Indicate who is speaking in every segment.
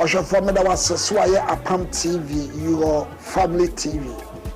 Speaker 1: Osho formula was Swaya Apam TV, your family TV.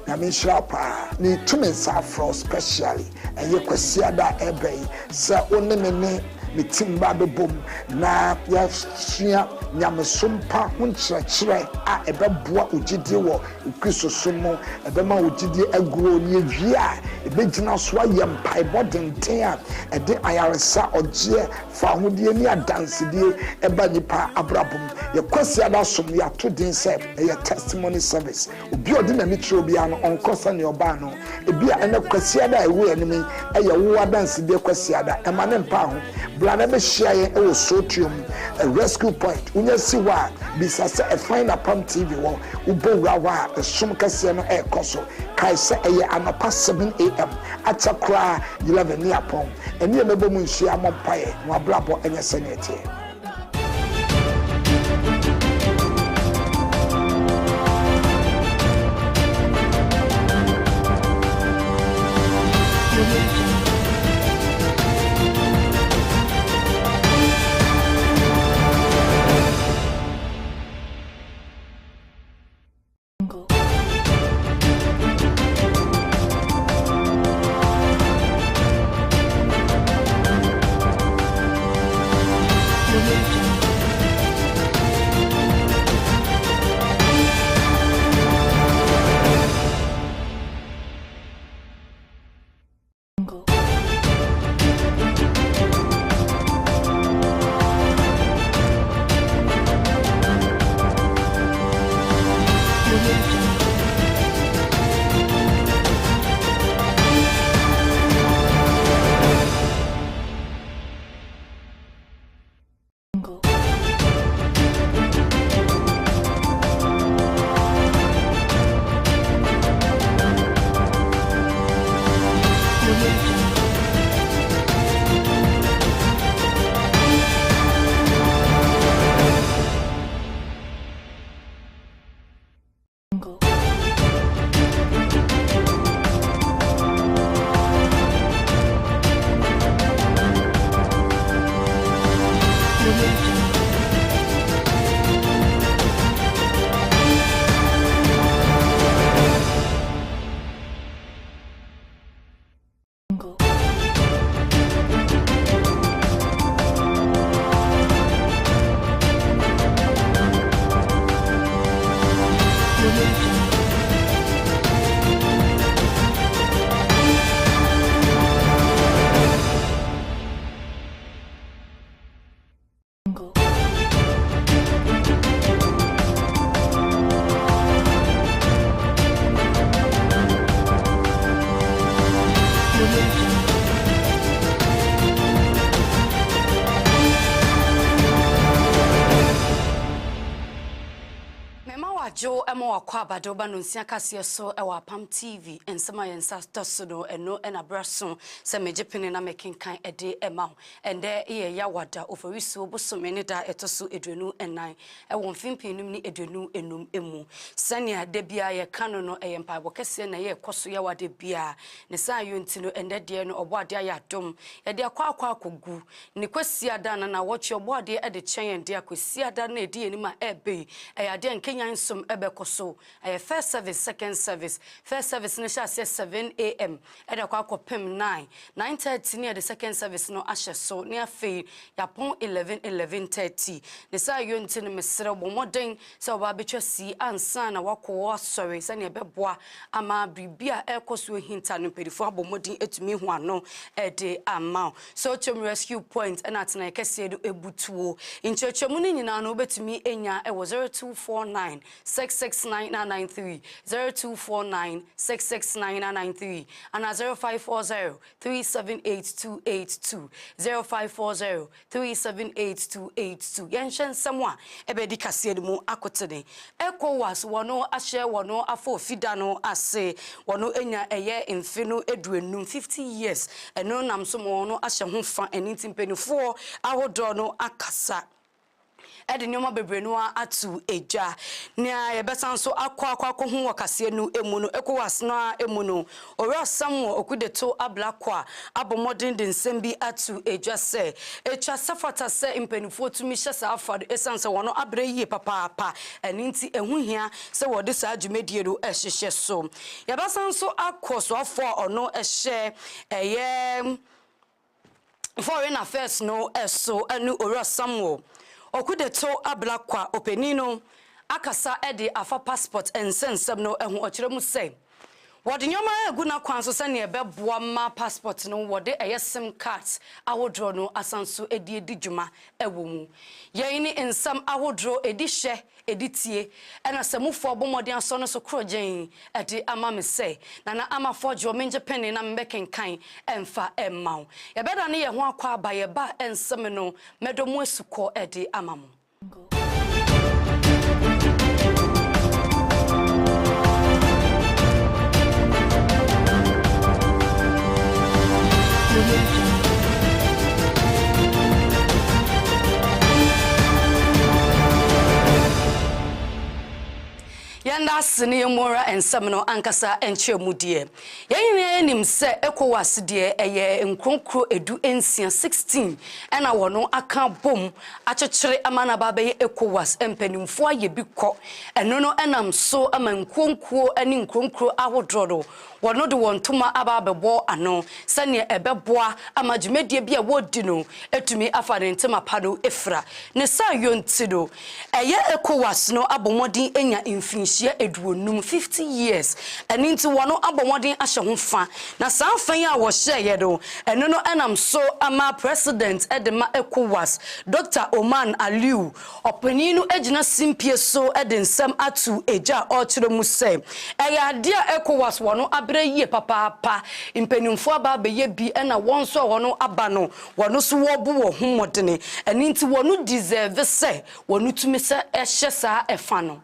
Speaker 1: Namisha pa ni tumensa afro specially and you kwesiada ebe sa onemene mitimba do bom na ya sua nyamesompa hunkyerɛkyerɛ a ɛbɛboa ogidie wɔ Kristo so mu ɛbɛma ogidie aguro ne wie a ɛbɛgyina so ayɛ mpaebɔ denten a ɛde ayaresa ɔgye fa hodie ne adansedie ɛba nipa abrabom yɛkwasiada som yɛato den sɛ ɛyɛ testimony service obi ɔde n'ani kyerɛ obi ano ɔnkɔsa ne ɔbaa no ebi a ɛna kwasiada a ɛwɔ anim ɛyɛ wo adansedie kwasiada ɛma ne mpa ho blana be share e wo sotium a rescue point unya siwa bisa se e find Apam TV wo ubowra wa esum kase no e koso kai se e anapa 7 am atakra 11 ni Apam eni e mebo mu nhia mompae no abrabo enye senete
Speaker 2: Jo emo akwa abadoba no Nsroma Kaseɛbɔ ewa Apam TV ensema yensa toso no eno enabraso se mejepene na mekenkan ede ema ho ende ye ya wada oforiso bosome ne da etoso edwenu enan ewo mfimpinum ni edwenu enum emu sania de bia ye kano no eyempa bokese na ye koso ya wade bia ne san yonti no ende de no oboade ya dom ye de akwa akogu ne kwasiada na wochi oboade e de chen de akwasiada na edi enima ebe eyade nkenya nsom ebekoso first service second service first service no sha 7 am eda kwa kopem 9:30 near the second service no ashe so near fe yapon 11:30 ne sa yonti no mesere bomoden se oba betwa si ansa na wakowo sorry se ne beboa ama bribia ekoso hinta no pedifo abomodin etumi hu ano ede ama so chom rescue point and atena kese edu ebutuo inchechemu ni nyina no betumi enya e 0249 66993 0249 66993 and 0540 378282 0540 378282 yenshen samwa ebedi kase mu akotene eko was wono ahye wono afo fida no ase wono enya eye mfinu eduenum 50 years eno nam so wono ahye ho fa enitimpenifo ahodo no akasa de nyoma bebre no atu edwa na ye besan so akwa ho wakase nu emu no ECOWAS na emu no ora Samuel okudeto ablakwa abomodin de nsem bi atu edwa se etwa safata se impenifo tumi hyesa afado esanse wono abre yie papa eni nti ehu hia se wode sa adwumedie do ehyehyɛ so ye besan so akoso afo ono ehye eye Foreign Affairs no eso enu ora Samuel okudeto ablakwa openino akasa ede afa passport ensensem no ehu okyeremu say wode nyoma egu na kwan so se ne ebeboa ma passport no wode sim cards awodro no asanso edi dwuma ewo mu yeyini ensam awodro edi hye editie ena semufo bomodin aso no so krogen ede ama me say na ama Fordjour menje penny na mbekenkan emfa emmaw ye beda ne ye ho akwa abaye ba ensem no medomu esuko ede amamu Yanda sini mora ensamno ankasa enchemudie yeyine enim se ECOWAS de eye nkronkro edu ensia 16 ena wono aka bom akyekere amana ba be ECOWAS empanimfo aye bi kɔ eno no enam so amankronkuo ani nkronkro ahodrodo wono de wontuma aba bebo ano sane ebeboa amadwumedie bi a wodi no etumi afade ntema pado efra ne sa yontido eye ECOWAS no abomodin enya infinishia eduonum 50 years eni nti wono abomodin ahye ho fa na sanfan a wo hye ye do eno no enam so ama president edema ECOWAS Dr. Oman Aliu opaninu ejina simpie so edensem atu eja ochire mu se eya de ECOWAS wono yie papa impenimfo aba beye bi ena wonso wono aba no wono so wobu wo homodene eni nti wono deserve se wono tumi se ehye saa efa no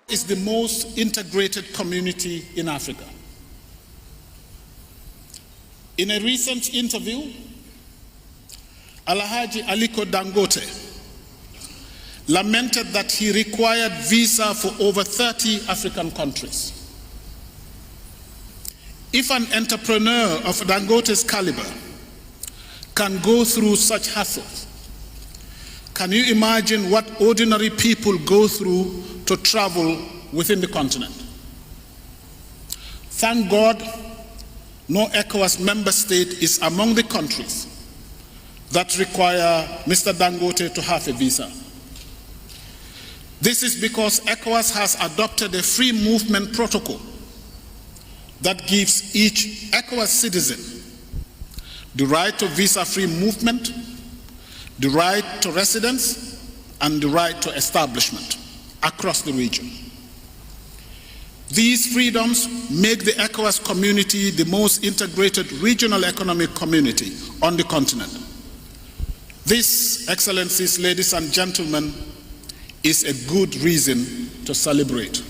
Speaker 3: is the most integrated community in Africa. In a recent interview, Alhaji Aliko Dangote lamented that he required visa for over 30 African countries. If an entrepreneur of Dangote's caliber can go through such hassles, can you imagine what ordinary people go through to travel within the continent? Thank God, no ECOWAS member state is among the countries that require Mr. Dangote to have a visa. This is because ECOWAS has adopted a free movement protocol that gives each ECOWAS citizen the right to visa-free movement, the right to residence, and the right to establishment across the region. These freedoms make the ECOWAS community the most integrated regional economic community on the continent. This, Excellencies, ladies and gentlemen, is a good reason to celebrate.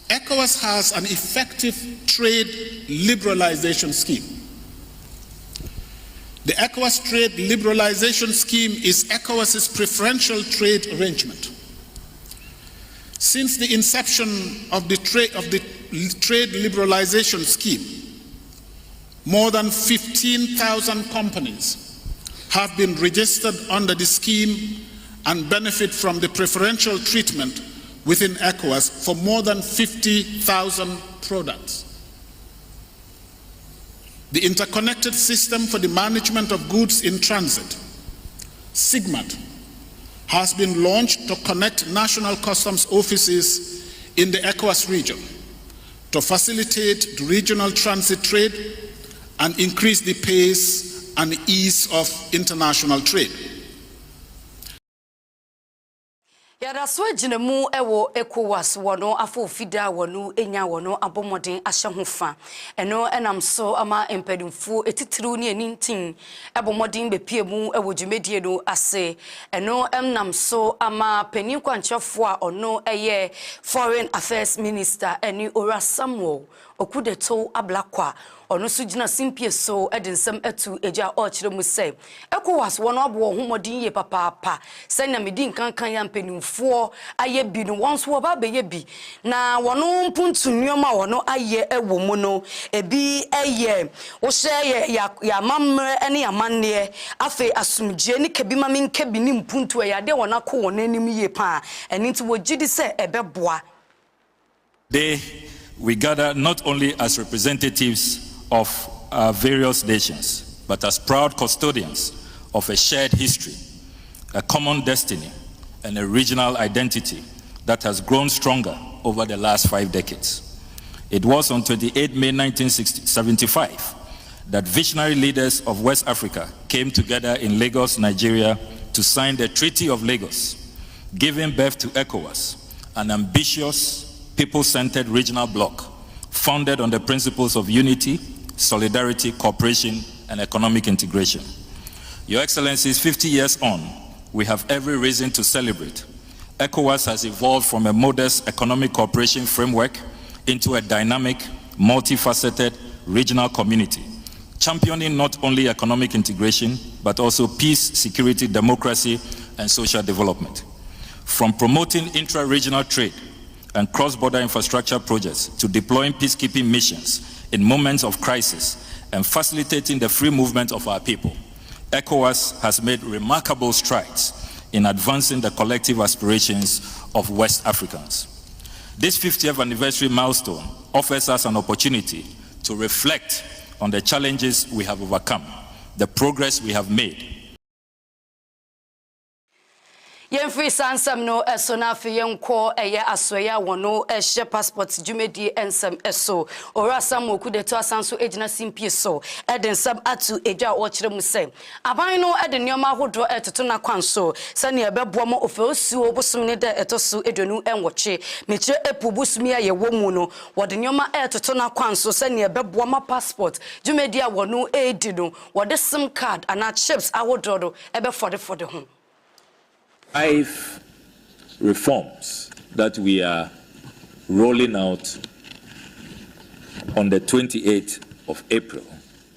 Speaker 3: ECOWAS has an effective trade liberalization scheme. The ECOWAS trade liberalization scheme is ECOWAS's preferential trade arrangement. Since the inception of the trade liberalization scheme, more than 15,000 companies have been registered under the scheme and benefit from the preferential treatment within ECOWAS for more than 50,000 products. The Interconnected System for the Management of Goods in Transit, SIGMAT, has been launched to connect national customs offices in the ECOWAS region to facilitate the regional transit trade and increase the pace and ease of international trade.
Speaker 2: Yada so ginemu ewo ECOWAS wono afo fida wono enya wono abomodin ahye ho fa eno enam so ama empedimfo etitiru ne anintin abomodin bepie mu ewo dwumedie no ase eno emnam so ama panin kwanchefo a ono eye Foreign Affairs Minister eni Ora Samuel okudeto ablakwa ono so gina simpie so edensem atu eja ochire mu say ECOWAS wono abo homodin ye papa senya medi nkankan ya mpenimfo aye bi no wonso wo ba be ye bi na wono mpuntu nneoma wono aye ewo mu no ebi eye wo hye ya mamre ene ya manne afi asumje ni kebi ma min kebi ni mpuntu ya de wona ko wona anim ye pa eni nti wo gidi se ebeboa.
Speaker 4: We gather not only as representatives of various nations, but as proud custodians of a shared history, a common destiny, and a regional identity that has grown stronger over the last 5 decades. It was on 28 May 1975 that visionary leaders of West Africa came together in Lagos, Nigeria, to sign the Treaty of Lagos, giving birth to ECOWAS, an ambitious, people-centered regional bloc founded on the principles of unity, solidarity, cooperation, and economic integration. Your Excellencies, 50 years on, we have every reason to celebrate. ECOWAS has evolved from a modest economic cooperation framework into a dynamic, multifaceted regional community, championing not only economic integration, but also peace, security, democracy, and social development. From promoting intra-regional trade and cross-border infrastructure projects to deploying peacekeeping missions in moments of crisis and facilitating the free movement of our people, ECOWAS has made remarkable strides in advancing the collective aspirations of West Africans. This 50th anniversary milestone offers us an opportunity to reflect on the challenges we have overcome, the progress we have made.
Speaker 2: Free sansam no esona fi yenko eye asoya wono ehye passport jumedi ensem eso ora samoku de to asanso ejina simpie so edensam atu eja ochire mu se aban no ede nioma hodo etoto na kwanso sane ebebo mo ofeosu obosom ne de etoso edonu enwoche meche epu busumi aye womu no wode nioma etoto na kwanso sane ebebo ma passport jumedi a wono edi no wode sim card ana chips awodo ebe fode ho.
Speaker 5: 5 reforms that we are rolling out on the 28th of April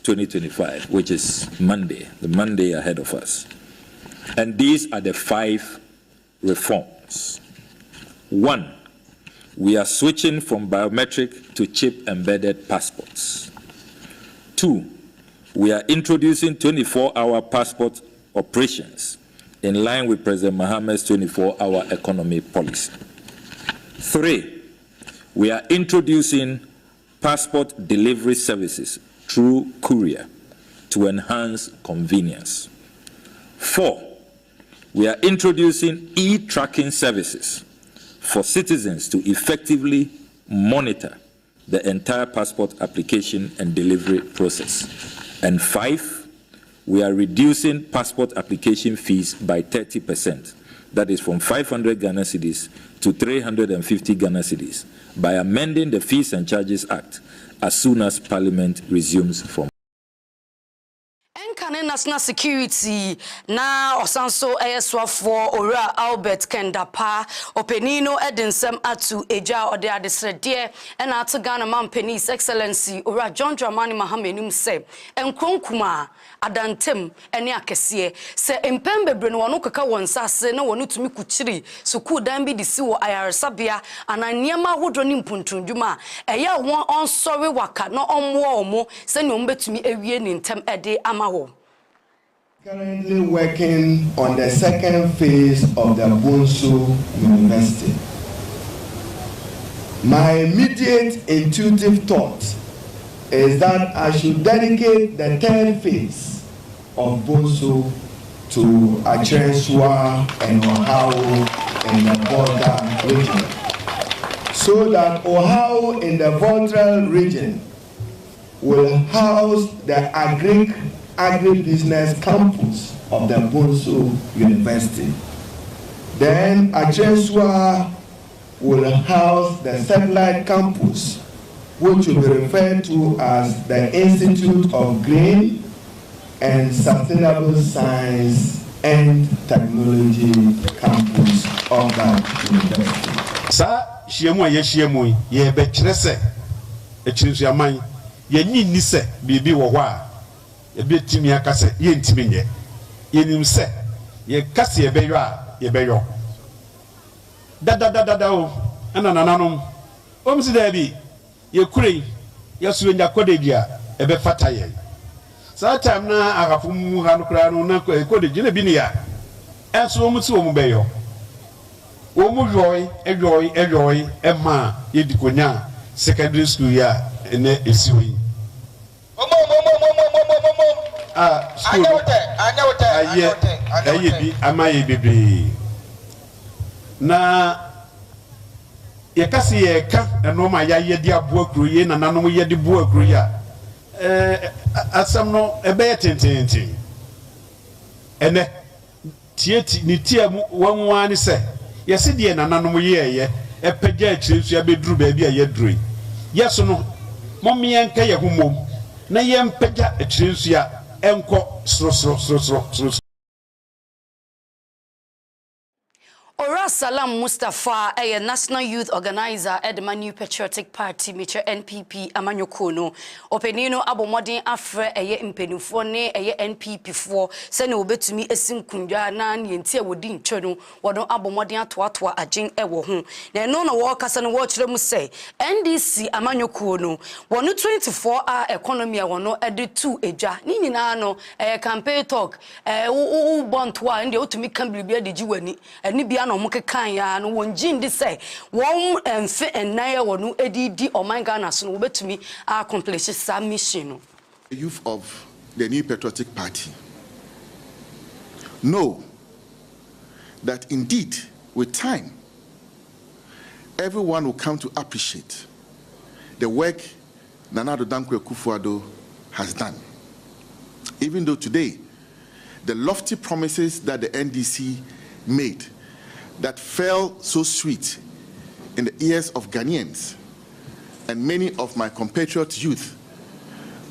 Speaker 5: 2025, which is Monday, the Monday ahead of us. And these are the 5 reforms. 1, we are switching from biometric to chip-embedded passports. 2, we are introducing 24-hour passport operations in line with President Mohammed's 24-hour economy policy. 3, we are introducing passport delivery services through courier to enhance convenience. 4, we are introducing e-tracking services for citizens to effectively monitor the entire passport application and delivery process. And 5, we are reducing passport application fees by 30%. That is from 500 Ghana cedis to 350 Ghana cedis by amending the Fees and Charges Act as soon as Parliament resumes from.
Speaker 2: National security na osanso eyeswafo ora Albert Kendapa openino edensem atu eja ode adesrede na atu Ghana Mampenis Excellency ora John Dramani Mahamenum se enkronkuma adantem ene akese se empembebre no wono kaka wonsase na wono tumi kuchiri suku dan bi disi wo ayaresabia ananiema hodo ni mpuntunduma eya won onsori waka no omwo omo se ne ombetumi ewie ni ntem ede amaho.
Speaker 6: Currently working on the second phase of the Bonsu University. My immediate intuitive thought is that I should dedicate the third phase of Bonsu to Achenswa and Ohau in the Volta region, so that Ohau in the Volta region will house the agribusiness campus of the Bonsu University. Then Achenswa will house the satellite campus, which will be referred to as the Institute of Green and Sustainable Science and Technology campus of that university.
Speaker 7: Sa shiemu ye shiemu ye be chrese e chirisu amai Yenni ni se bibi wo hɔ a yebetimi aka se yentimi nye. Yenim se ye kase yebeyo a yebeyo. Da o ana nananom. Omsi da bi ye kurei yesu nya kodeji a ebe fata ye. Sa time na agafu mu ha no kra no na kodeji na bi ne ya. Enso omsi wo mu beyo. Wo mu joy ema yedikonya secondary school ya ene esiwi. School aye bi amaye bebe na ye kasi ye ka eno ma ya ye di abo akru ye na nanom ye di bo akru ya asam no ebe ye tententen ene tieti ni tiamu wanwa ni se ye se de na nanom ye epagya akyiresu ya beduru ba bi a ye duru yeso no momye nka ye humom na ye mpagya akyiresu ya enko sro.
Speaker 2: Ora Salam Mustafa, a National Youth Organizer at the New Patriotic Party, Mr. NPP, Amanyokono. Openino Abomodin Afre, a Impenufone, a NPP4, send over to me a Sinkunja, Nan, Yentia Wodin Chono, Wadon Abomodian Twatwa, a Jing Ewohun. Nona Walkers and watch them say, NDC Amanyokono, 124-hour economy, one no added 2 eja, Nini Nano, a campaign talk, Bontwa, and the ultimate can be the Juani, and Nibian. No muke kanya no wonjin de say won emfe enaya wonu edidi omanga so no betumi accomplish sa mission.
Speaker 8: The youth of the New Patriotic Party know that indeed with time everyone will come to appreciate the work Nana Addo Dankwa Akufo-Addo has done, even though today the lofty promises that the NDC made that fell so sweet in the ears of Ghanaians and many of my compatriot youth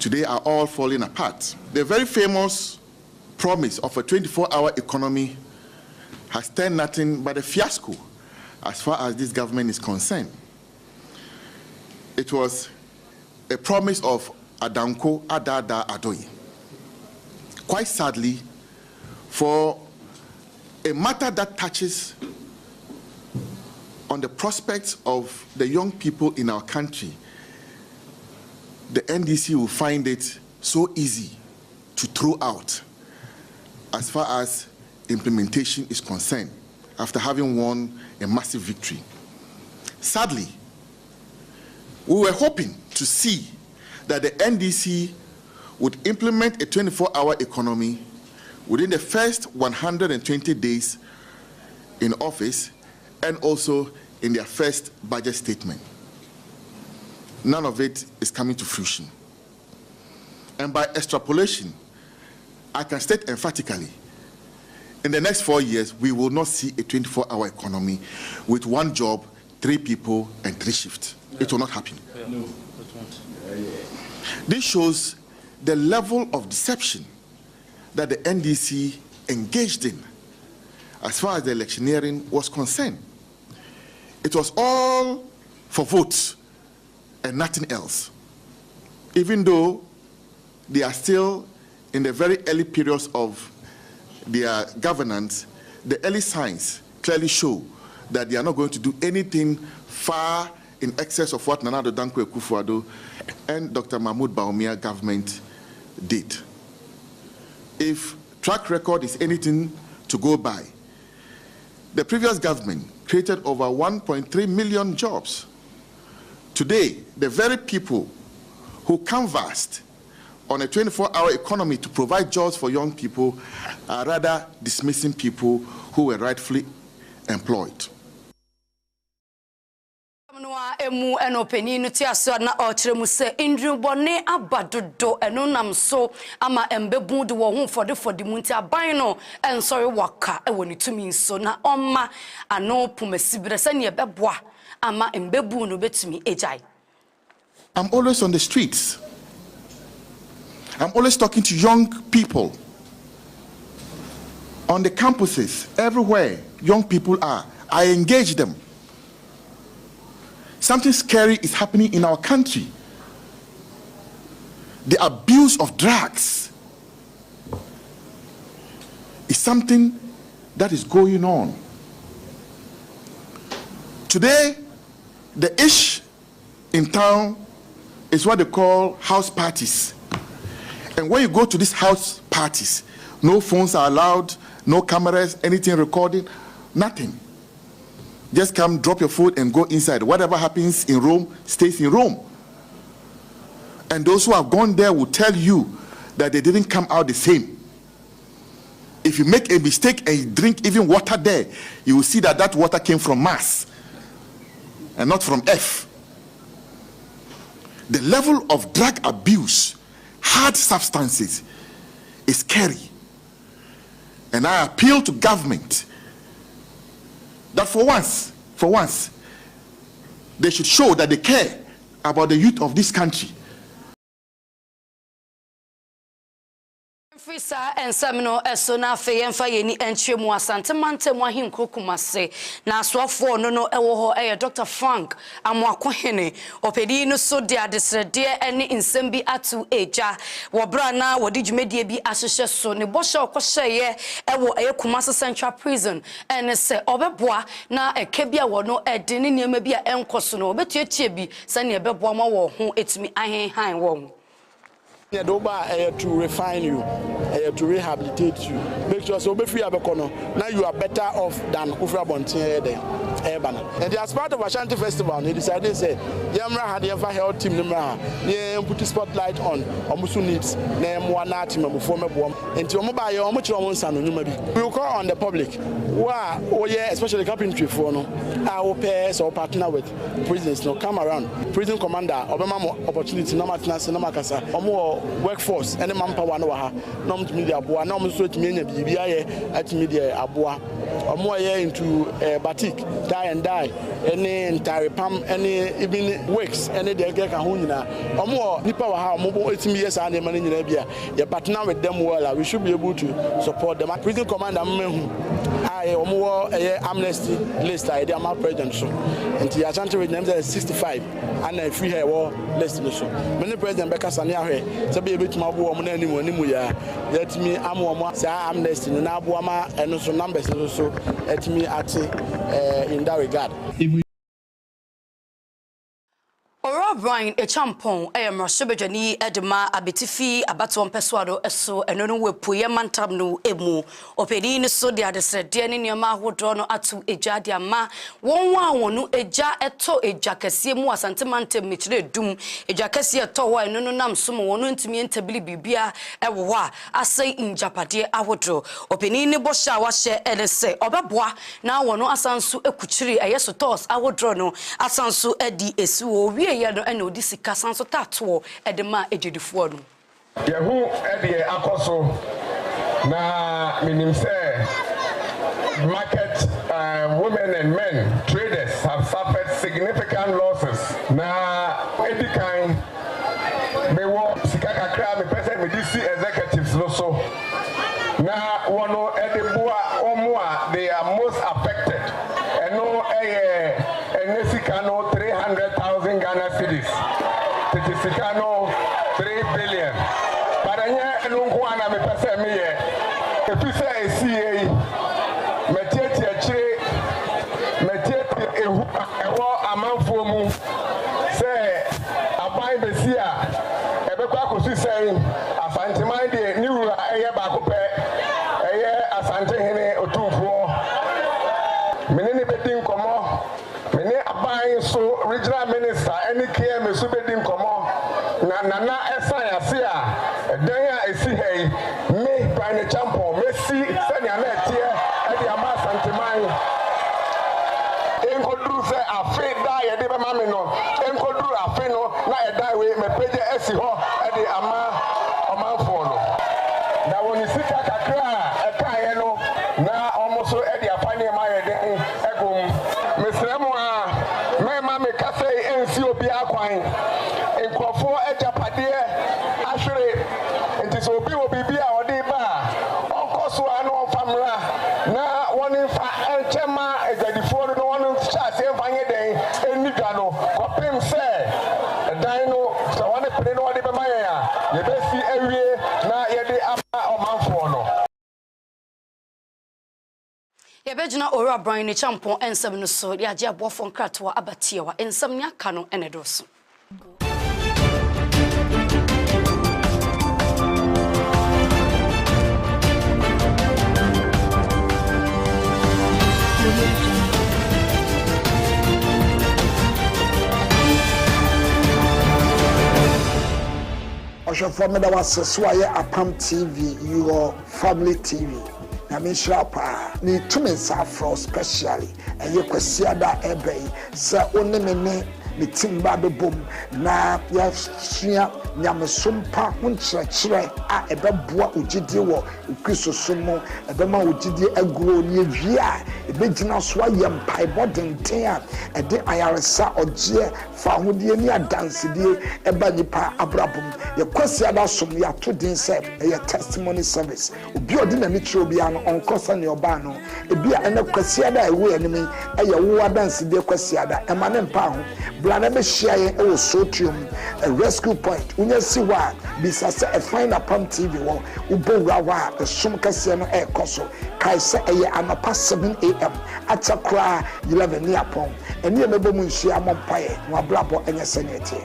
Speaker 8: today are all falling apart. The very famous promise of a 24-hour economy has turned nothing but a fiasco as far as this government is concerned. It was a promise of Adanko Adada Adoyi. Quite sadly, for a matter that touches on the prospects of the young people in our country, the NDC will find it so easy to throw out as far as implementation is concerned after having won a massive victory. Sadly, we were hoping to see that the NDC would implement a 24-hour economy within the first 120 days in office and also in their first budget statement. None of it is coming to fruition. And by extrapolation, I can state emphatically, in the next 4 years, we will not see a 24-hour economy with 1 job, 3 people, and 3 shifts. Yeah. It will not happen. Yeah. No, that won't. This shows the level of deception that the NDC engaged in as far as the electioneering was concerned. It was all for votes and nothing else. Even though they are still in the very early periods of their governance, the early signs clearly show that they are not going to do anything far in excess of what Nana Addo Dankwa Akufo-Addo and Dr. Mahmoud Bawumia government did. If track record is anything to go by, the previous government created over 1.3 million jobs. Today, the very people who canvassed on a 24-hour economy to provide jobs for young people are rather dismissing people who were rightfully employed.
Speaker 2: Emu enopeni no tiaso na ochiremu se indrubone abadodo eno nam so ama embebu de wo hu fode munti aban no ensori waka e woni tumi so na omma ano pomasibire se ne beboa ama embebu no betumi ejai.
Speaker 8: I'm always on the streets. I'm always talking to young people on the campuses, everywhere young people are. I engage them. Something scary is happening in our country. the abuse of drugs is something that is going on. Today, the ish in town is what they call house parties. And when you go to these house parties, no phones are allowed, no cameras, anything recording, nothing. Just come, drop your food, and go inside. Whatever happens in Rome stays in Rome. And those who have gone there will tell you that they didn't come out the same. If you make a mistake and you drink even water there, you will see that that water came from Mars and not from F. The level of drug abuse, hard substances, is scary. And I appeal to government that for once, they should show that they care about the youth of this country.
Speaker 2: Frisa and Samino Esona Fe and Fayeni and Chimu Asante Mante Mahim Kukumase, Naswafo no ewo Dr. Frank Amwakwahene, Opedino so dear dear any insembi atu eja, Wabrana, what did you media be associated so Nebosha Koshaye, Ewo Kumasa Central Prison, and say Obeboa, na a Kebia no a dinner maybe a encosono, but your chibi, Sanya Bebwama, who it's me I ain't high wrong.
Speaker 9: To refine you, to rehabilitate you. Make sure so free now you are better off than Ufra Bontier. And as part of Ashanti Festival, they decided to say, Yamra had ever held team Nimra, put the spotlight on Omusu needs, name one team of former bomb, and to Mobile or much son. We will call on the public, especially carpentry for our pairs or partner with prisons, no come around. Prison commander, Obama opportunity, no Matnas, no Macasa, or more workforce, and a manpower, no media, no sweat media, at media, Abua, or more into batik. Die and die, any entire Apam, any even works, any day Hunina, or more Nipa mobile 18 years and the money in Arabia. You partner with them well, we should be able to support them. Prison commander, I or more amnesty list, I am our president. And the Ashanti with them 65 and a free hair war list. Many president Becca Sanya, to be able to my woman anymore, let me amnesty, and Abuama, and also numbers also let me at in that regard.
Speaker 2: Brian a champon Mrashebejani Edema Abitifi Abaton Peswado eso and no we puye mantam no emu opedini so dia de srede ne niama hodo no atu eja dia ma won no eja eto eja kase mu asante mantem mitire dum eja kase eto wa no nam so mo no ntimi entabili bibia ewo ho a asai njapade ahodo opedini bo sha wa hye elese obeboa na wono asansu ekuchiri ayeso tos ahodo no asansu edi esi wo wie ye and no this casan so tato edema ejidifo no
Speaker 10: yehu ede akoso na minim say market women and men traders have suffered significant losses na edikan me wo sika kakra me person me DC executives no so na wono edeboa omo they are most affected and no enesika no 300,000 Ghana cedis. Titisicano 3 billion. But I know one me person me if you say a CA, Metieti a tree, Metieti a war amount for mu. Say, I buy the Sia, a Becaco saying, a Fantimandi, new a Bacope, a year as Antehene or 2 4. Many betting come on. So regional minister any care me so bedim komo na esaya se a dan a esi hey me prime champion Messi senia na tie e dia ma santeman enkodru se afi da ye de be ma me no enkodru afi no na e da we me peje esi ho e de ama omanfo no na woni sika kakra e kan ye no na almost e de afane ma ye de egum mesremo me kase ensi obi akwan enkrofo ejapade ahwere enti so obi bia odi ba onkoso ano famra na woni fa enchema ejadifo no woni chase enfanye den enidwa no kopim se dan no so woni pene no odi be mayen a
Speaker 2: Yebejina ora Brian ni champion ensem no so ya je abofo nkratoa abatiewa ensem nya ka no enedoso.
Speaker 1: Osho formula was so Apam TV, your family TV. Na me shrapa ni tumensa afro specially and ye kwesiada ebe se onemene me timba bebom na ya sua nyamesompa hunkyerɛkyerɛ a ɛbɛboa ogidie wɔ ukristoso mu ɛbɛma ogidie aguro ne wie a ɛbɛgyina so ayɛ mpaebɔ denten a ɛde ayaresa ɔgyeɛ fa ahodie ne adansedie ɛba nipa abrabom yɛkwasiada som yɛato din sɛ ɛyɛ testimony service obi ɔde n'ani kyerɛ obiara no ɔnkɔsa ne ɔbaa no ebi a ɛnɛ kwasiada a ɛwɔ anim ɛyɛ wo adansedie kwasiada ɛma ne mpa ho blana be share e sotium a rescue point unya siwa bisasa e find Apam TV wo ubowra wa e som kase no e koso kai se e anapa 7 am atakra 11 ni Apam eni e mebo mu nhia mompae no abrabo enye senete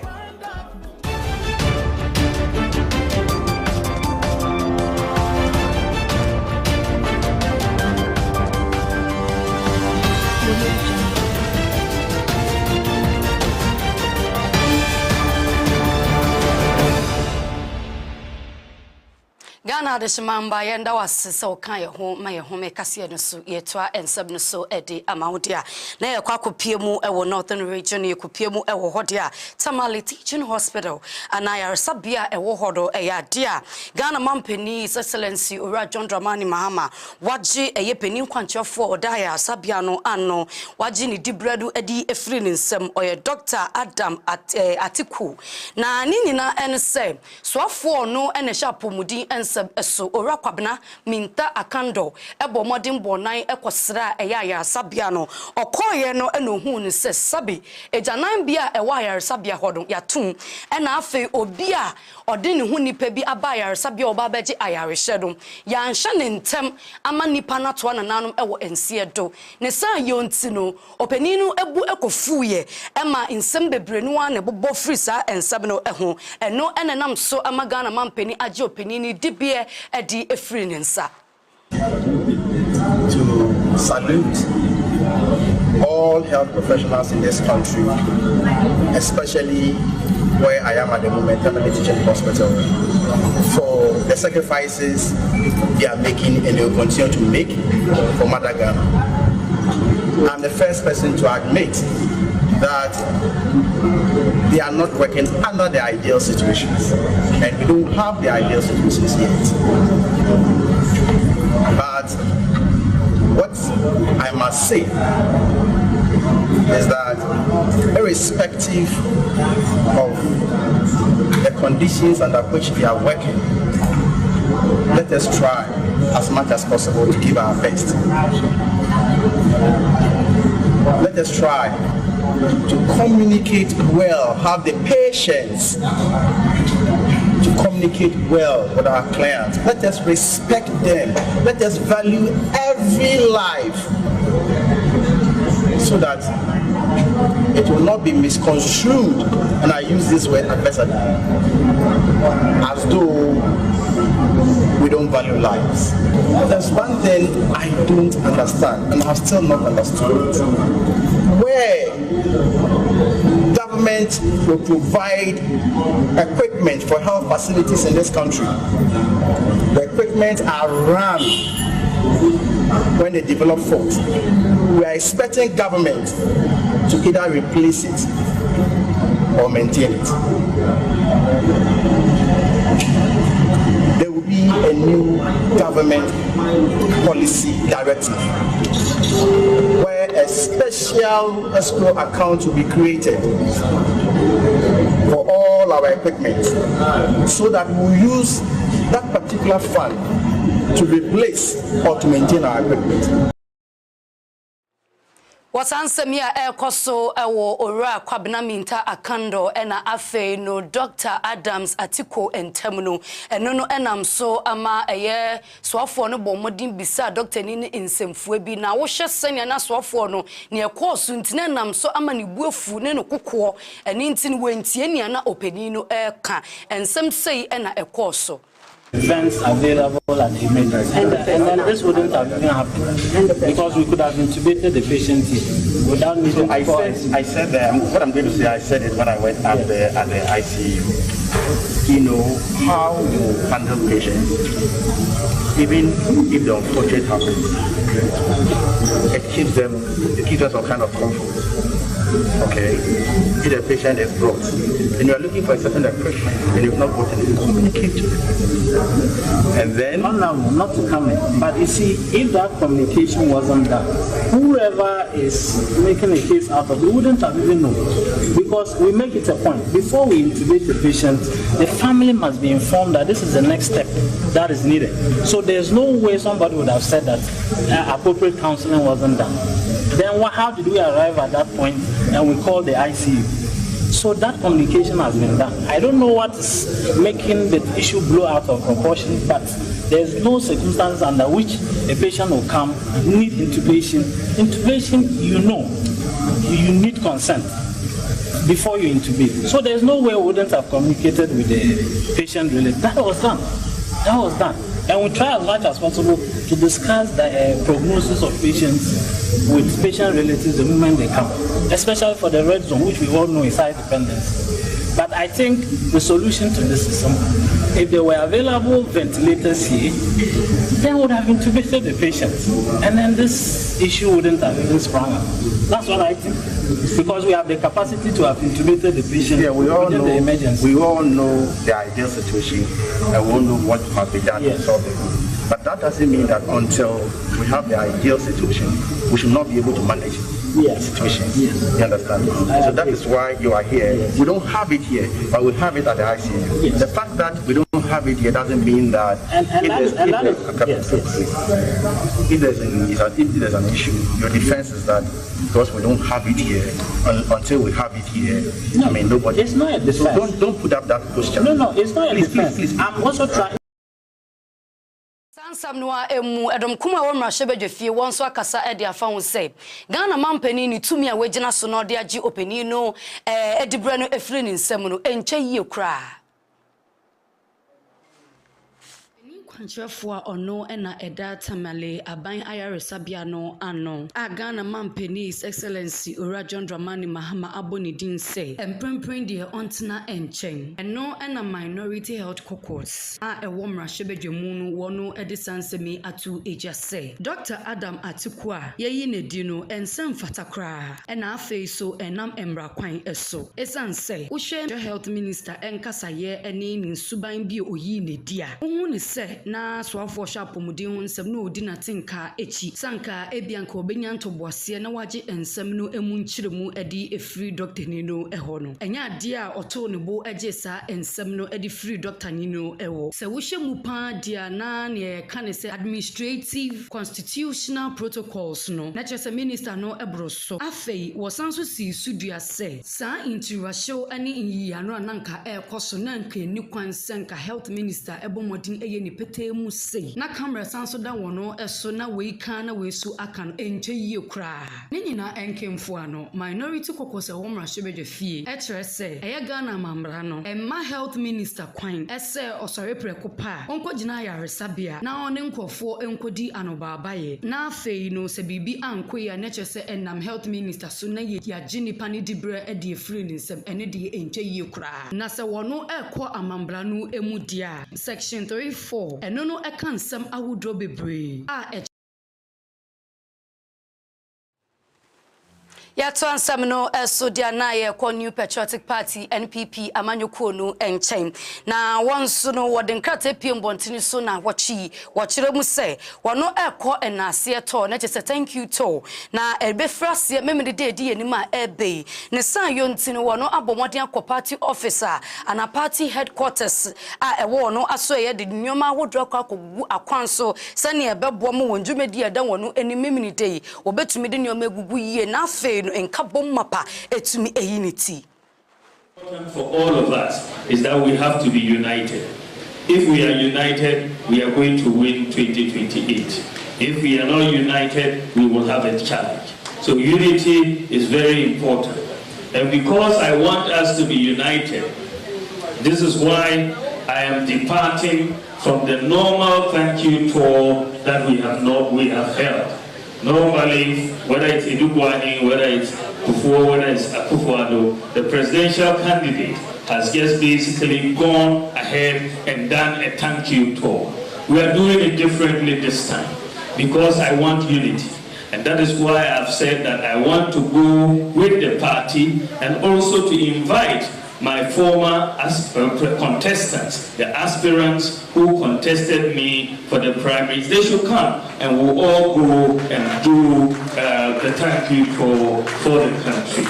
Speaker 2: Ghana de shimamba yenda wasese okan ye ho ma ye ho me kase no so yetoa ensem no so ede amawdia na ye kwa kopie mu e wo northern region ye kopie mu e wo hode a Tamale Teaching Hospital anaya sabia e wo hodo e ya dia Ghana mampeni His Excellency Ora John Dramani Mahama waji e ye peni kwanchefo odaya sabia no anno waji ni dibredu edi efri ni nsem oye Dr. Adam Atiku na nini na ense soafo no ene sha pomudi eso ora kwabna minta akando ebo modin bonan ekosra eya sabia no okoye no enohu ni se sabi ejanan bia ewa sabia hodo yatum ena afi obi a ode ne hu nipa bi aba sabia oba beji ayare hyedo ya nhye ne ntem ama nipa na to nananum ewo ensie do ne san yonti no openinu ebu ekofuye ema nsem bebrenu a ne bobo free sa ensem no eho eno enenam so ama Ghana mampeni age openini dibie edi efri nensa
Speaker 11: to salute all health professionals in this country, especially where I am at the moment, Tamale Teaching Hospital, for the sacrifices they are making and they will continue to make for Mother Ghana. I'm the first person to admit that they are not working under the ideal situations, and we don't have the ideal situations yet. But what I must say is that irrespective of the conditions under which we are working, let us try as much as possible to give our best. Let us try to communicate well, have the patience to communicate well with our clients. Let us respect them. Let us value every life so that it will not be misconstrued, and I use this word adversity, as though we don't value lives. There's one thing I don't understand, and I've still not understood. Where government will provide equipment for health facilities in this country, the equipment are run when they develop faults. We are expecting government to either replace it or maintain it. There will be a new government policy directive where a special escrow account will be created for all our equipment, so that we'll use that particular fund to replace or to maintain our equipment.
Speaker 2: Wasansemia ekoso ewo ora kwabena minta akando ena afe no Dr. Adams Atiko entemno eno no enam so ama eye soafo no bomodin bisa Dr. Nini Nsemfue bi na wo hye senia na soafo no ne ekoso ntine nam so ama ne buafu ne no kokko eni ntine wentie nia na openi no eka ensem sei ena ekoso
Speaker 12: Events available at the emergency. And then this wouldn't have even happened because we could have intubated the patient here without needing
Speaker 11: I said what I'm going to say, I said it when I went up there at the ICU. You know, how you handle patients, even if the unfortunate happens, it gives them some kind of comfort. Okay, if the patient is brought and you are looking for a certain approach and you've not gotten it, communicate to them. And then
Speaker 12: not to come in. But you see, if that communication wasn't done, whoever is making a case out of it wouldn't have even known. Because we make it a point. Before we intubate the patient, the family must be informed that this is the next step that is needed. So there's no way somebody would have said that appropriate counseling wasn't done. Then how did we arrive at that point and we call the ICU? So that communication has been done. I don't know what is making the issue blow out of proportion, but there's no circumstance under which a patient will come, need intubation. Intubation, you need consent before you intubate. So there's no way we wouldn't have communicated with the patient really. That was done. And we try as much as possible to discuss the prognosis of patients with patient relatives the moment they come, especially for the red zone, which we all know is high dependence. But I think the solution to this is simple. If there were available ventilators here, then we would have intubated the patients, and then this issue wouldn't have even sprung up. That's what I think. Because we have the capacity to have intubated the patient within the emergency.
Speaker 11: We all know the ideal situation, and we all know what must be done to solve it. But that doesn't mean that until we have the ideal situation, we should not be able to manage the situation. You understand? So that is why you are here. We don't have it here, but we have it at the ICU. The fact that we don't have it here doesn't mean that if there's an issue, your defense is that because we don't have it here, until we have it here,
Speaker 12: no,
Speaker 11: I mean, nobody.
Speaker 12: It's not a defense.
Speaker 11: So don't put up that question.
Speaker 12: No, it's not a defense. Please. I'm also trying.
Speaker 2: Samnoa emu edom kuma wo mrahye bedwefie won so akasa e de afa won say Ghana mampani ni tumi a wagina so no de agi opani no edibre no efiri ni nsem no enche yie kra Kwanchefo ono ena eda tamale aban ayaresabia no ano Ghana mampani His Excellency Ora John Dramani Mahama Abonidin say emprempren de ontena enchen eno ena minority health caucus ewo mrahye bedwemu no wono edisansemi atu eja say Dr. Adam Atiko yeyi ne di no ensem fatakra ena afei so enam embra kwan eso esan say wo hwe health minister enkasaye eni ni suban bi oyi ne dia wo ne say na soafo shapomudin nsem no odi na tinka echi sanka ebianka obenya ntoboase na wage ensem no emu nchiremu edi efiri doctor ni no eho no enya ade a oto ne bo age sa ensem no edi free doctor ni no ewo se wo hye mu pa dia na ne ka ne se administrative constitutional protocols no na chese minister no ebroso afei wo sanso si sudua se sa intirahyew ani inyi ano ananka ekoso na nka ni kwansenka health minister ebomodin eye ni mu sei na camera sanso da wono eso na we kan na we su akan enche yie kra ne nyina enkemfo ano minority kokose wo mra hwebedwe fie e kire se eye Ghana mamra no emma health minister kwan ese osore preko pa onko gina yaresabia na one nkofo enkodi anobabaye na afei no se bibi anko ya ne kire se enam health minister so na ye ya ginipa ne dibre e de free ni nsem ene de enche yie kra na se wono ekọ amambra no emu dia section 34 eno no ekan sam awudro bebre Yato ansam no so dia na ye kwa New Patriotic Party NPP amanyoko no enchen na wonso no wode nkrata piem bontini so na wachire mu se wono ekọ enase to na chese thank you to na ebefrase memede de enima ebe ne san yontini wono abomode akọ party officer ana party headquarters a ewo no aso ye de nyoma wodro akọ akwanso sane ebebo mo wonjumedi eda wono enimemini de obetumi de nyoma egugu yie na afi
Speaker 13: Important for all of us is that we have to be united. If we are united, we are going to win 2028. If we are not united, we will have a challenge. So unity is very important. And because I want us to be united, this is why I am departing from the normal thank you tour that we have held. Normally, whether it's Idugwani, whether it's Kufuor, whether it's Akufo-Addo, the presidential candidate has just basically gone ahead and done a thank you tour. We are doing it differently this time because I want unity. And that is why I've said that I want to go with the party and also to invite my former contestants, the aspirants who contested me for the primaries. They should come and we'll all go and do the thank you for the country.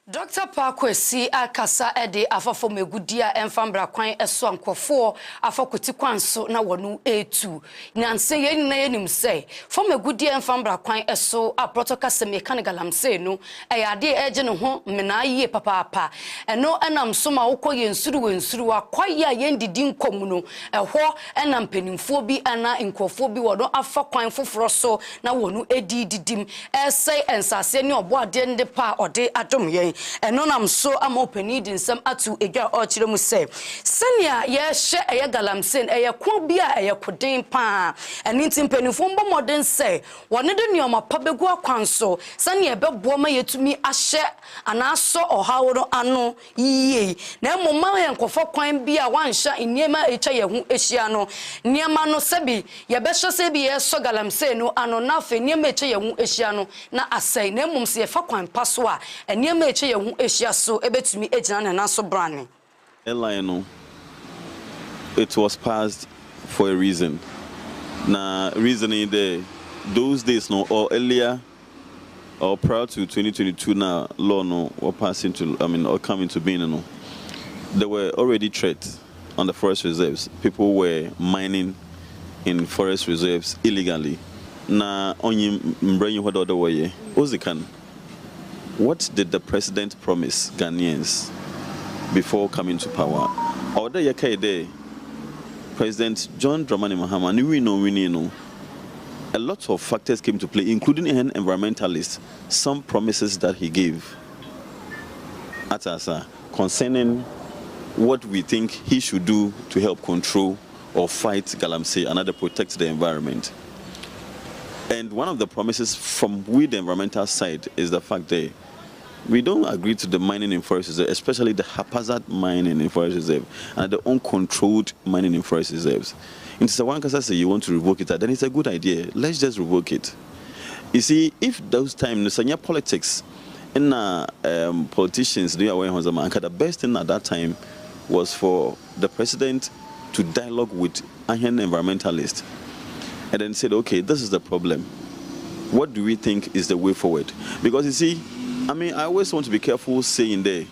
Speaker 2: Dr. Parkwesi akasa ede afafo megudia enfambra kwan eso ankofo afakoti kwanso na wonu etu nyanse yen na yenim sei fo megudia enfambra kwan eso a protocol semeka galamse no eyade eje ne ho mena yie papa eno enam so ma wokọ yensuru akwaya yendidi nkomu no eho enam penimfo bi ana nkofo bi wodo afa kwan foforo so na wonu edididim esei ensase ne obo ade nde pa ode adom yen eno nam so am openi din sam atu egwa ochire mu se senia ye hye eye galamsen eye ko bia eye koden pa eni timpenifo mbo modern se wone de nioma pa begu akwanso senia ebebo ma yetumi ahye anaso ohawro ano yiye na emoma yenkofo kwan bia wansha eniema echa ye hu ehia no niema no sebi ye be hye se bi ye so galamsen no ano na fe niema echa ye hu ehia no na asai na emom se ye fa kwan paso a eniema echa ye hu so ebetumi ejina na so brane
Speaker 14: Elino, it was passed for a reason. Now, reasoning there, those days no or earlier or prior to 2022 now law no or passing to or coming to being no, there were already threats on the forest reserves. People were mining in forest reserves illegally. Now, only bring what other way, Ozikan. What did the president promise Ghanaians before coming to power? Or the Yakaide, President John Dramani Mahama, we know, a lot of factors came to play, including an environmentalist, some promises that he gave at us concerning what we think he should do to help control or fight galamsey and other protect the environment. And one of the promises from the environmental side is the fact that we don't agree to the mining in forest reserves, especially the haphazard mining in forest reserves and the uncontrolled mining in forest reserves. And so one can say you want to revoke it, then it's a good idea. Let's just revoke it. You see, if those times, the politics and politicians, the best thing at that time was for the president to dialogue with an environmentalist and then said, okay, this is the problem. What do we think is the way forward? Because you see, I always want to be careful saying there,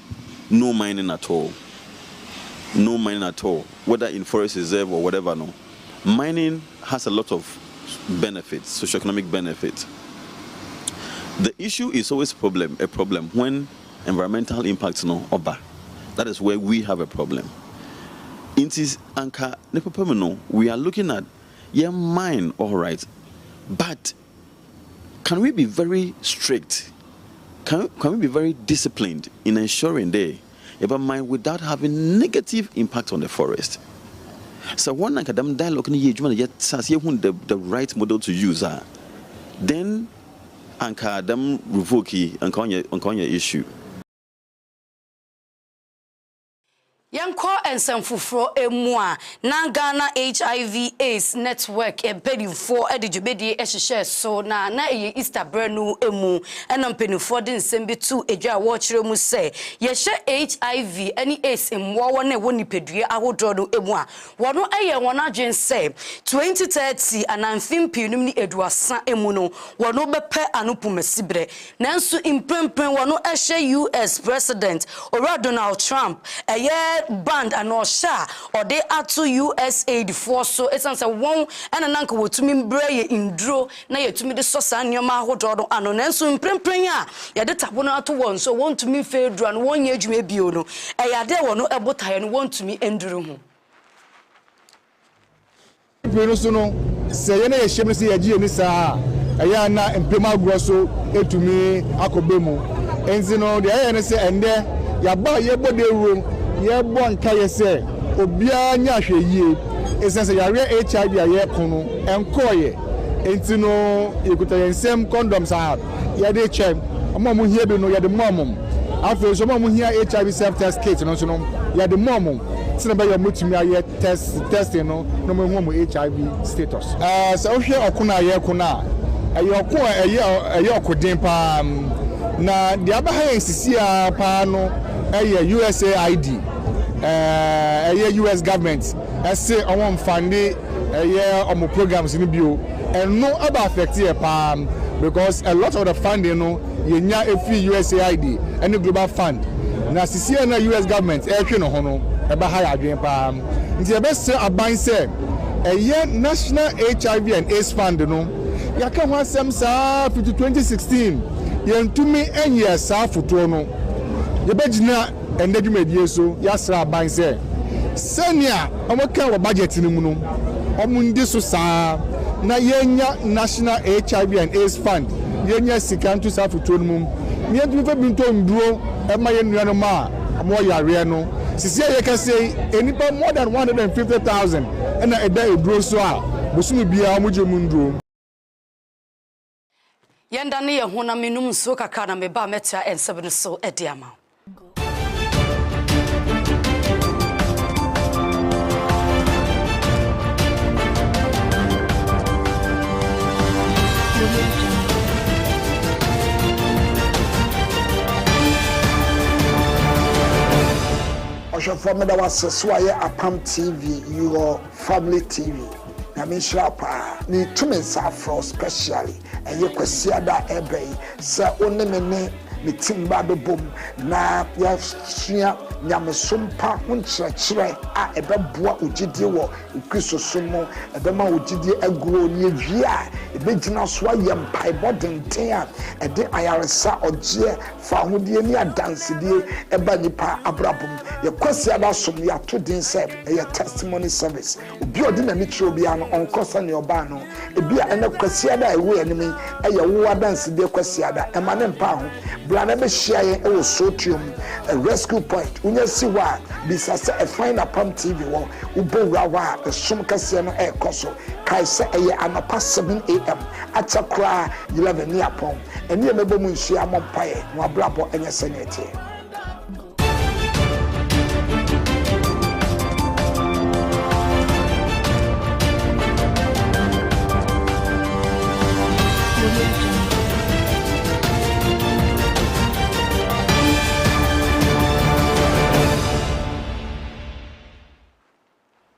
Speaker 14: no mining at all. No mining at all, whether in forest reserve or whatever, no. Mining has a lot of benefits, socioeconomic benefits. The issue is always a problem when environmental impacts no oba. That is where we have a problem. It is anka nepopemino. We are looking at mine, all right, but can we be very strict? Can we be very disciplined in ensuring mine without having negative impact on the forest? So one academic dialogue the right model to use then anka them revoke and on your issue.
Speaker 2: Yanko and Sanfufro Emua, Nangana HIV AIDS Network, a penny for Edijubedi Eshe, so na Easter Brenu Emu, and I'm penny for the Sembi 2 Eja watch room say, Yesha HIV, any AIDS in Wawane Woni Pedria, I would draw to Emua. Wano Aya Wanajen say, 2030 and I'm Fimpinum Edwa San Emuno, Wano Bepe Anupume Sibre, Nansu Imprimpen Wano Eshe US President, or Donald Trump, a year. Band and or sha or they are to USAID for so it's answer one and an uncle to me bray in draw na ye to me the sauce and your ma hodo ano nenso mpremprenya ya de tabona to one so want to me fair draw and 1 year dwuma bio no e ya de wono ebota no want to me enduru ho
Speaker 15: Pino so no se ye na ye hyem se ye gie ni saa eya na mpema grosso etumi akobemu enzi no de ye ne se ende ya ba ye bode room ye bon kaye se obia nya hwe yie esense ya HIV ya ye kono enkoye enti no yekuta yensem condoms a ye de chem amom hie bi no ye de momom afi so momom hie HIV self test kit no so no ye de momom sina ba ye mutumi aye testing no no mo hu HIV status so hwe okuna ye kuna aye okun aye okudin pa na de abaha ensisi a pa no USAID US government say on funding on programs in bio and no about affect here because a lot of the funding no yenya efi USAID and the global fund na sisi na US government ehwe no ho no e ba high adwen pa nti e be say aban say national HIV and AIDS fund no yaka ho asem sa 2016 yentumi enye sa foto no yebegina endedwumedie so yasra ban se senia omoka wo budget ni mu no omundi so saa na yenya national HIV and AIDS fund yenya sika ntu sa foto no mu yentumi fa binto nduro e ma yenua no ma amo yare no sisi ye ka say enipa more than 150,000 na eda eduro so a bosumi bia omoje mu nduro
Speaker 2: yenda ne ye hona menum so kaka na meba metia ensebe so ediama
Speaker 1: From the was Apam TV, your family TV. Nsroma Kaseɛbɔ ni tumensa afro specially and you kwesi da ebe sa onne me timba do bom na ya sua nyamesompa hunkyerɛkyerɛ a ɛbɛboa ogidie wɔ Kristo so mu ɛbɛma ogidie aguro ne wie a ɛbɛgyina so ayɛ mpaebɔ denten a ɛde ayaresa ɔgye fa hodie ne adansedie ɛba nipa abrabom yɛkwasi ada som yɛato din sɛ ɛyɛ testimony service obi ɔde n'ani kyerɛ obi ano ɔnkɔsa ne ɔba no ebi a ɛna kwasi ada ɛwɔ anim ɛyɛ wo adansedie kwasi ada ɛma ne mpa ho brana be share e wo sotium a rescue point unya siwa bisasa e find Apam TV wo ubowra wa Nsroma Kaseɛbɔ no e koso kai se e anapa 7 am atakra 11 ni Apam eni e mebo mu nhia mompae no abrabo enye senete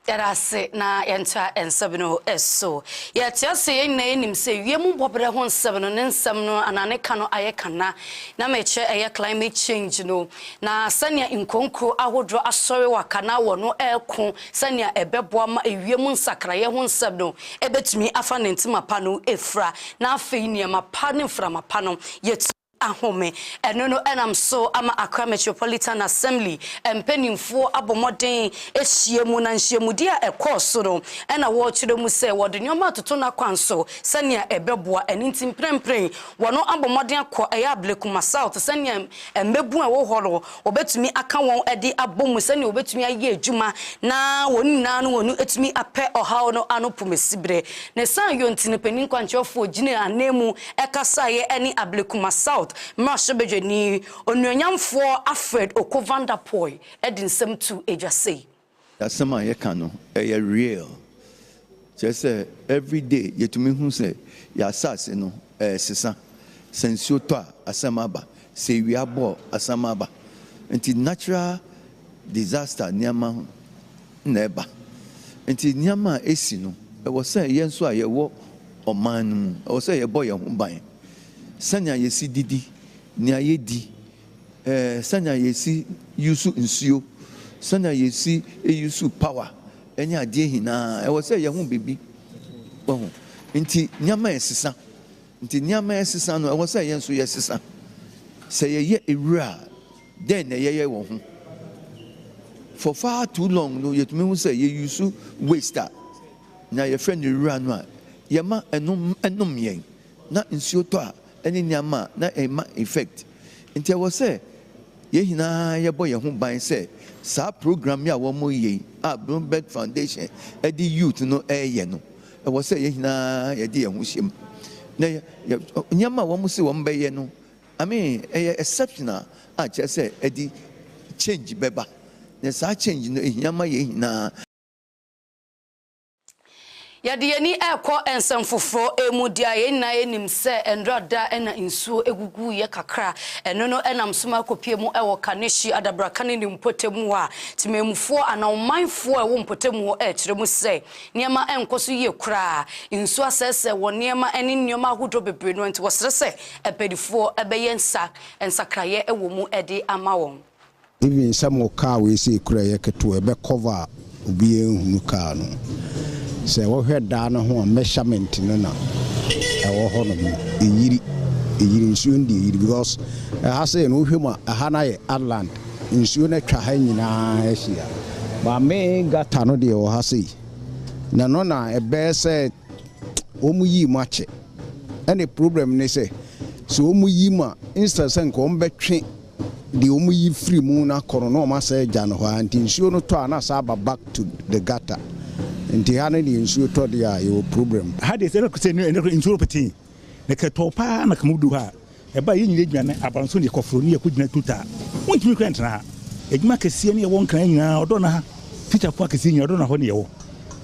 Speaker 2: Yarase na yenta ensebe no eso yetia se na enim se wiemu bobre ho nsebe no nsem no anane ka no ayekana na meche eye climate change no na sania inkonkro ahodro asori wakana wo no eko sania ebeboa ma ewiemu nsakraye ho nsebe no ebetumi afa nentima pa no efra na afei ne ma pa ne fra ma pa no yet ahome eno no enam so ama Accra Metropolitan Assembly empenimfo abomoden ehyiemu na nhyiemudi a ekoso no ena wo kyerɛ mu sɛ wode nyoma toto na kwanso sania ebeboa enintim prempren wono abomoden akɔ ɛyɛ Ablekuma South sania embebu a wo horo obetumi aka won ede abomu sania obetumi aye adwuma na woni na no wonu etumi apɛ ɔhaw no anopomesibre ne san yontine panin kwankyofo gine anemu ɛkasaye ene Ablekuma South Marshal Bejani, Onyamfo Alfred Okovandapoy, Edin Sem to Ejase.
Speaker 16: That's some Yakano, a real. Just every day, yet to me who say, Yassasino, Sissa, Sensuta, Asamaba, say we are born Asamaba. Until natural disaster, Nyama Neba. Until Nyama Esino, I was saying, yes, so I walk or man, I was saying a boy on buying. Sanya Yesi Didi, Nia Yedi, Sanya Yesi, Yusu Nsio, Sanya Yesi, Yusu Power. Any idea na I was say young baby. Oh, inti nyama esisa. Inti nyama esisa no I was say yenso yesisa. Say ye ira. Then ye won. For far too long no yet me say ye use waster. Na your friend ira no. Yama enum yen. Na nsuo to a any nyama na ema effect. Inti I was say ye hina ye boy ho ban say sa program ya wo mo ye a Bloomberg Foundation e di youth no ye no e wo say ye hina ye di ye ho hiem na nyama wo mo se wo mba ye no I mean exceptional a che say e di change beba na sa change no nyama ye hina
Speaker 2: Yadiyeni eko ensemfofo emudia ye na enim se endrada ena insuo egugu ye kakra eno no enam soma kopie mu ewo kaneshi adabrakane ni mpotemu a timemfo ana omanfo ewo mpotemu kire mu se niema enkoso ye kura insuo asese wo niema eni nioma ahodo bebre no enti wosre se epedifo ebeye ensakraye ewo mu ede ama won
Speaker 17: even some car we see kura ye keto ebe cover obi ehunu car no say we head down ho measurement no na e wo ho no eyiri nsuo ndi eyiri because ha say no hwemu ha na ye Atlant nsuo na twa ha nyina ehia ba me gata no de wo ha say na no na e be say omu yi mu ache any problem ne say so omu yi ma instance nko mbetwe de omu yi free mu na koro no ma say gya no ho anti nsuo no to ana sa back to the gutter. Nti hana ni nsuo to dia yo problem
Speaker 18: ha de se no se nsuo peti ne ke topa na kamudu ha e ba yi nyire dwane abanso ne kofro ne yakudina tuta wontimi kwent na edwuma kese ne won kan nyina odo na teacher po kese nyina odo na ho ne yewo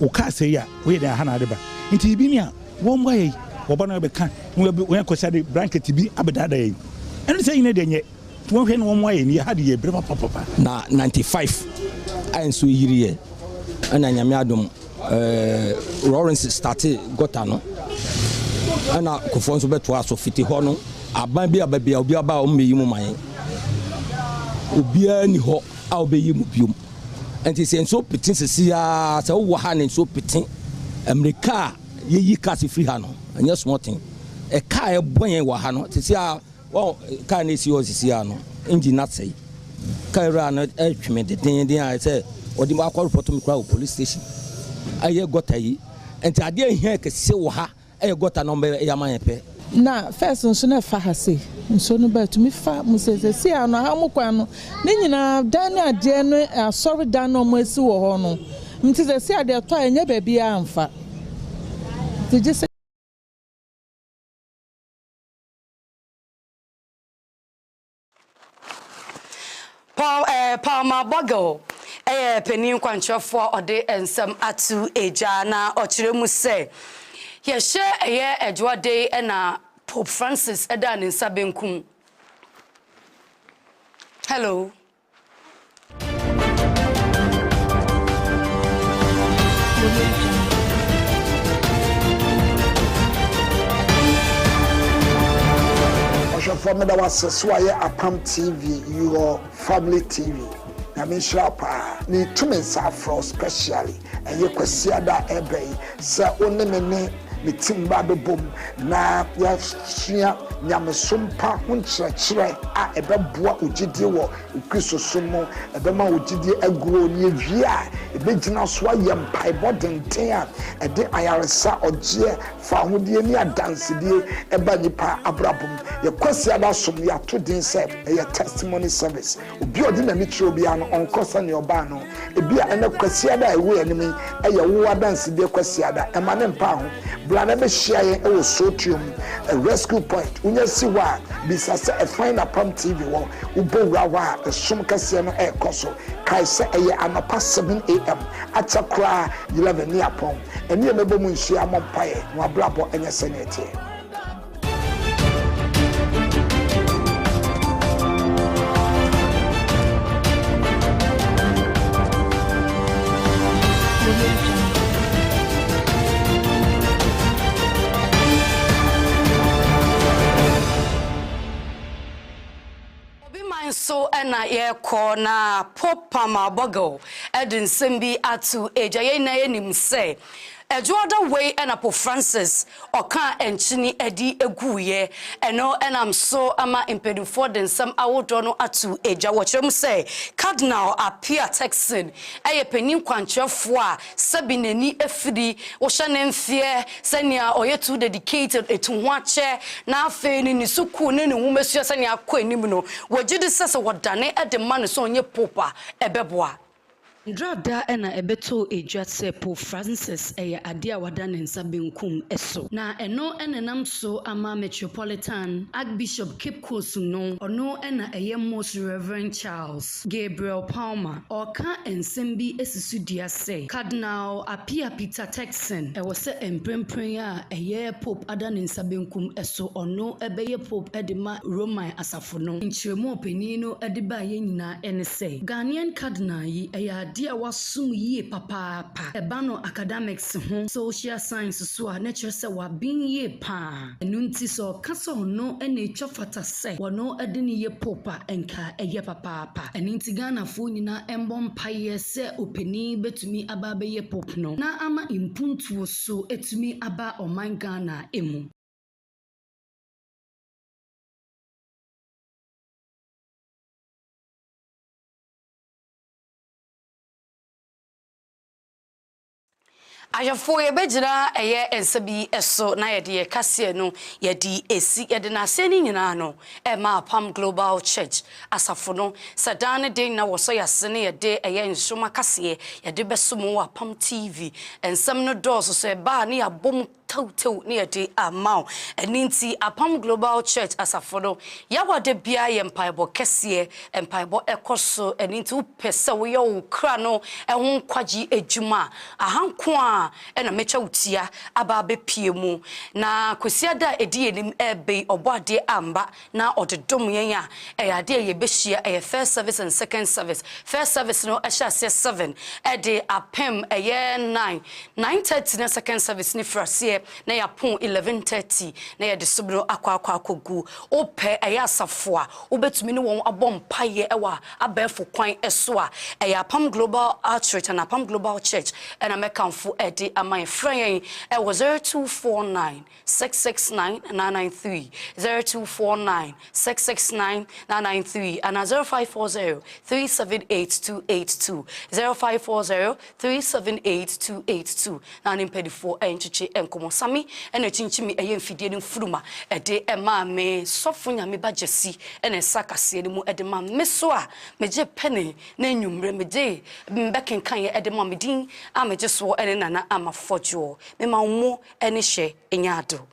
Speaker 18: o ka se ya we de ha na de ba nti bi mi a won gwa yi wo ba na be kan wo ko sade blanket bi abedada yi eno se nyine de nye won hwe ne won wa yi ne ha de ye bre papa
Speaker 19: na 95 anso yiriye ana nyame adom Lawrence started gota no ana kofo nso beto aso fiti ho no aban bi ababia obi aba o meyi mu man obi ani ho a obeyi mu biom enti se nso pitin sesia se wo ha ne nso pitin America yeyi cast free ha no anya small thing e car e boyen wo ha no sesia wo car na si o sesia no engine na sei car ra na e tweme de den a se odi ma akọ report me kra police station aye gota yi enti ade ehia kese wo ha aye gota no be yaman pe
Speaker 20: na first nso na fa ha se nso no ba tumi fa musese si ano ha mo kwa no ne nyina dan ne ade no asori dan no mo esi wo ho no nti se si ade to anya ba bia amfa ti je
Speaker 2: Palma Bogo penin kwanchofo ode ensem atu eja na ochire mu se ye hye eye edwode na Pope Francis eda ne nsabenkum. Hello.
Speaker 1: For me, that was why Apam TV, your family TV. Nsroma Kaseɛbɔ ni tumensa for specially and you kwesi da ebe se onemene me timba do bom na ya sua nyamesompa hunkyerɛkyerɛ a ɛbɛboa ogidie wɔ kristosom mu ɛbɛma ogidie aguro ne wie a ɛbɛgyina so ayɛ mpaebɔ denten a ɛde ayaresa ɔgyeɛ fa ahodie ne adansedie ɛba nipa abrabom yɛkwasi ada som yɛato den sɛ ɛyɛ testimony service obi ɔde n'ani kyerɛ obiara no ɔnkɔsa ne ɔbaa no ebi a ɛnɛ kwasi ada ɛwɔ anim ɛyɛ wo adansedie kwasi ada ɛma ne mpa ho bla na bɛhyia yɛn ɛwɔ sotium a rescue point unya siwa bisa se efine Apam TV wo ubo wura Nsroma Kaseɛ no ekoso kai se eye anapa 7 am atakra 11 ni Apam eni emebo mu nhia mompae no abrabo enye senete
Speaker 2: so ena ye corner Apam abogo edin sembi atu ejaye na yenim se Ejoda way and Apo Francis oka enchini edi eguye eno enam so ama impedu Fordjour some awodono atu eja watchem say Cardinal appear Texan eye penin kwanchefo a sabinani efidi wo hye mfie senia oye too dedicated etu ho ache na afe ni suku ne nwumesu senia akọ enim no wogide sese wodane ede man so onye popa ebeboa Drada ena ebeto ejwatse po Francis eye ade a wada ne nsa benkum eso na eno enenam so ama Metropolitan Archbishop Cape Coast no ono ena eye Most Reverend Charles Gabriel Palmer oka ensembi esisudua se Cardinal Apia Peter Texan e wose emprempren a eye Pope ada ne nsa benkum eso ono ebeye Pope edema Roman asafo no nchiremu opani no ediba ye nyina ene se Ghanaian Cardinal yi eye dia wasum ye papa ebano academics ho social science so a nature se wa bin ye pa enunti so kaso no ene twafata se wono edeni ye popa enka eye papa eninti Ghana fo nyina embom paye se openi betumi aba be ye pop no na ama impuntu so etumi aba oman Ghana emu Ajafo ye bejira eye ensabi eso na ye de kase no ye di esi ye de na seni nyina no e ma Apam Global Church asafo no sadane de na woso ya sene ye de eye Nsroma Kaseɛ ye de besomo Apam TV ensam no doors so e ba na ya bom tawtaw ne de amao eninti Apam Global Church asafo no ya wade bia ye mpaebo kese mpaebo ekoso eninti upese wo ye wo kra no ehun kwaji ejuma ahanko a ena mecha utia aba bepie mu na kwesiada edi enim ebe oboade amba na odedom yen a eyade ye behia eye first service and second service first service no ehia 7 ede Apam eye 9:30 na second service ni frase na ya pon 11:30 na ya de sobro akwakogu ope eye asafo a obetumi ne won abom paye ewa abefo kwan eso a eye Apam Global Outreach and Apam Global Church and Amekanfo edi amai fryen e was 0249 669 993 0249 669 993 and 0540 378 282 0540 378 282 na nimpedifo enchichi enkomo sami ene chinchimi eye mfidie ne mfuruma ede ema me sofo nyame bajesi ene sakase ne mu ede ma meso a meje pene na enwumre meje mbeken kan ye ede ma medin a meje so ene nana ama Fordjour me ma mo ene hye enyado